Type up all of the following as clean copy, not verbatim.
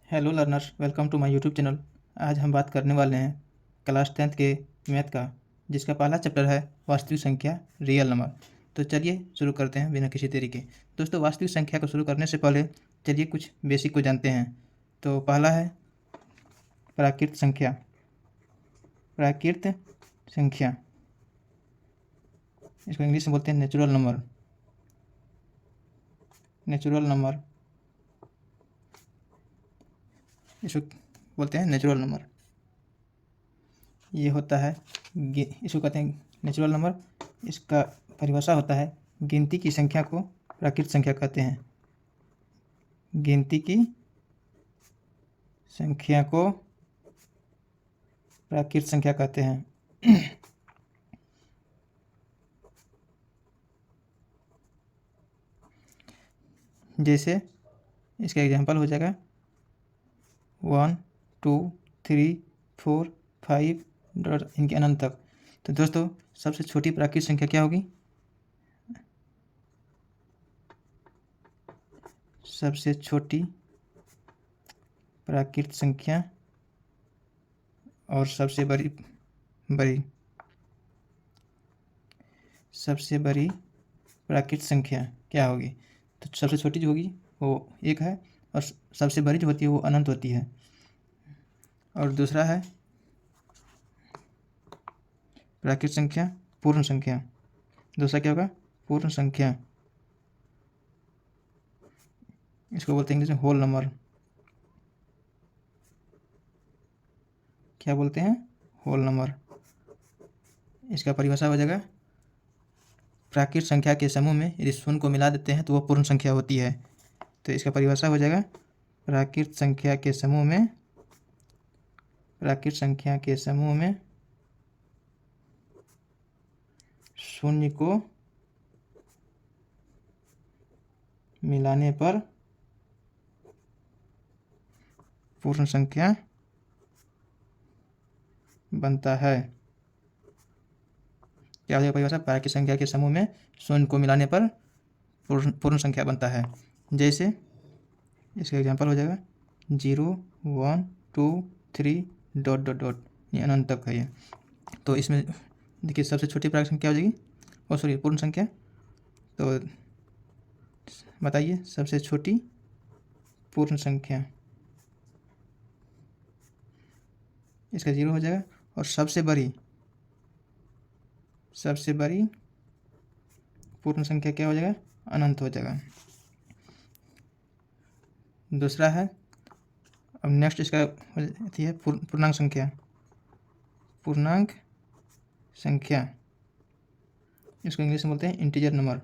Hello learners, welcome to my YouTube channel. आज हम बात करने वाले हैं क्लास 10th के मैथ का, जिसका पहला चैप्टर है वास्तविक संख्या रियल नंबर। तो चलिए शुरू करते हैं बिना किसी देरी के। दोस्तों, वास्तविक संख्या को शुरू करने से पहले चलिए कुछ बेसिक को जानते हैं। तो पहला है प्राकृत संख्या। प्राकृत संख्या, इसको इंग्लिश में बोलते हैं नेचुरल नंबर। नेचुरल नंबर, इसको बोलते हैं नेचुरल नंबर। ये होता है इसको कहते हैं नेचुरल नंबर। इसका परिभाषा होता है गिनती की संख्या को प्राकृत संख्या कहते हैं। गिनती की संख्या को प्राकृत संख्या कहते हैं। जैसे इसका एग्जांपल हो जाएगा 1, 2, 3, 4, 5 डॉट इनके अनंत तक। तो दोस्तों, सबसे छोटी प्राकृत संख्या क्या होगी? सबसे छोटी प्राकृत संख्या और सबसे बड़ी सबसे बड़ी प्राकृत संख्या क्या होगी? तो सबसे छोटी जो होगी वो 1 है, और सबसे बड़ी जो होती है वो अनंत होती है। और दूसरा है प्राकृत संख्या पूर्ण संख्या। दूसरा क्या होगा? पूर्ण संख्या। इसको बोलते हैं इंग्लिश में होल नंबर। क्या बोलते हैं? Whole number. इसका परिभाषा हो जाएगा प्राकृत संख्या के समूह में यदि शून्य को मिला देते हैं तो वह पूर्ण संख्या होती है। तो इसका परिभाषा हो जाएगा प्राकृत संख्या के समूह में शून्य को मिलाने पर पूर्ण संख्या बनता है। क्या हो जाएगा परिभाषा? प्राकृत संख्या के समूह में शून्य को मिलाने पर पूर्ण संख्या बनता है। जैसे इसका एग्जांपल हो जाएगा 0, 1, 2, 3 डॉट डॉट डॉट, ये अनंत तक है ये। तो इसमें देखिए सबसे छोटी प्राकृत संख्या हो जाएगी, पूर्ण संख्या। तो बताइए सबसे छोटी पूर्ण संख्या, इसका 0 हो जाएगा। और सबसे बड़ी पूर्ण संख्या क्या हो जाएगा? अनंत हो जाएगा। दूसरा है, अब नेक्स्ट इसका है पूर्णांक संख्या। पूर्णांक संख्या, इसको इंग्लिश में बोलते हैं इंटीजर नंबर।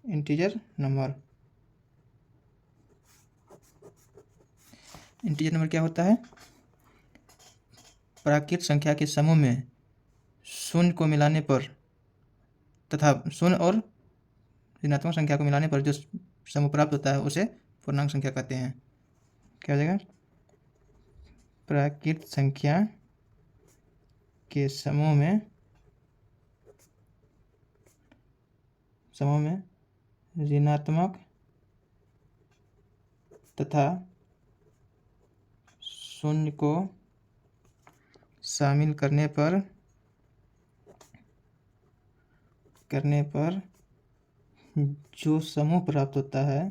इंटीजर नंबर क्या होता है? प्राकृत संख्या के समूह में शून्य को मिलाने पर तथा शून्य और ऋणात्मक संख्या को मिलाने पर जो समूह प्राप्त होता है उसे पूर्णांक संख्या कहते हैं। क्या हो जाएगा? प्राकृत संख्या के समूह में ऋणात्मक तथा शून्य को शामिल करने पर जो समूह प्राप्त होता है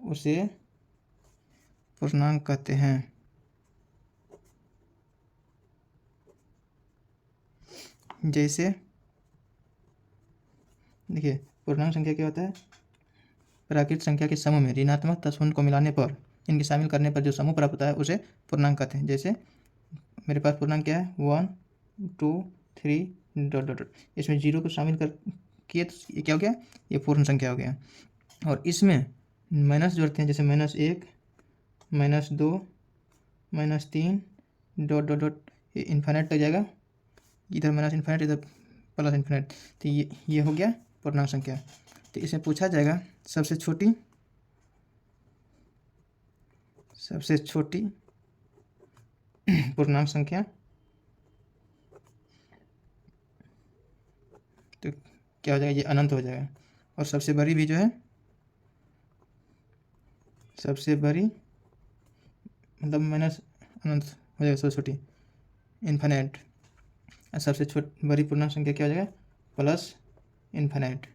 उसे पूर्णांक कहते हैं। जैसे देखिए पूर्णांक संख्या क्या होता है? प्राकृत संख्या के समूह में ऋणात्मक तथा शून्य को मिलाने पर, इनके शामिल करने पर जो समूह प्राप्त होता है उसे पूर्णांक कहते हैं। जैसे मेरे पास पूर्णांक क्या है? 1, 2, 3 डॉट डॉट डॉट। इसमें 0 को शामिल कर किए तो ये क्या हो गया? ये पूर्ण संख्या हो गया। और इसमें माइनस जोड़ते हैं, जैसे -1, -2, -3 डॉट डॉट डॉट, ये इन्फाइनाइट तक जाएगा। इधर माइनस इन्फाइनाइट, इधर प्लस इन्फाइनाइट। तो ये हो गया पूर्णांक संख्या। तो इसमें पूछा जाएगा सबसे छोटी पूर्णांक संख्या। तो क्या हो जाएगा, ये अनंत हो जाएगा। और सबसे बड़ी भी जो है, सबसे बड़ी मतलब माइनस अनंत हो जाएगा, सबसे छोटी इन्फिनिट। और सबसे बड़ी पूर्णांक संख्या क्या हो जाएगा, प्लस इन्फिनिट।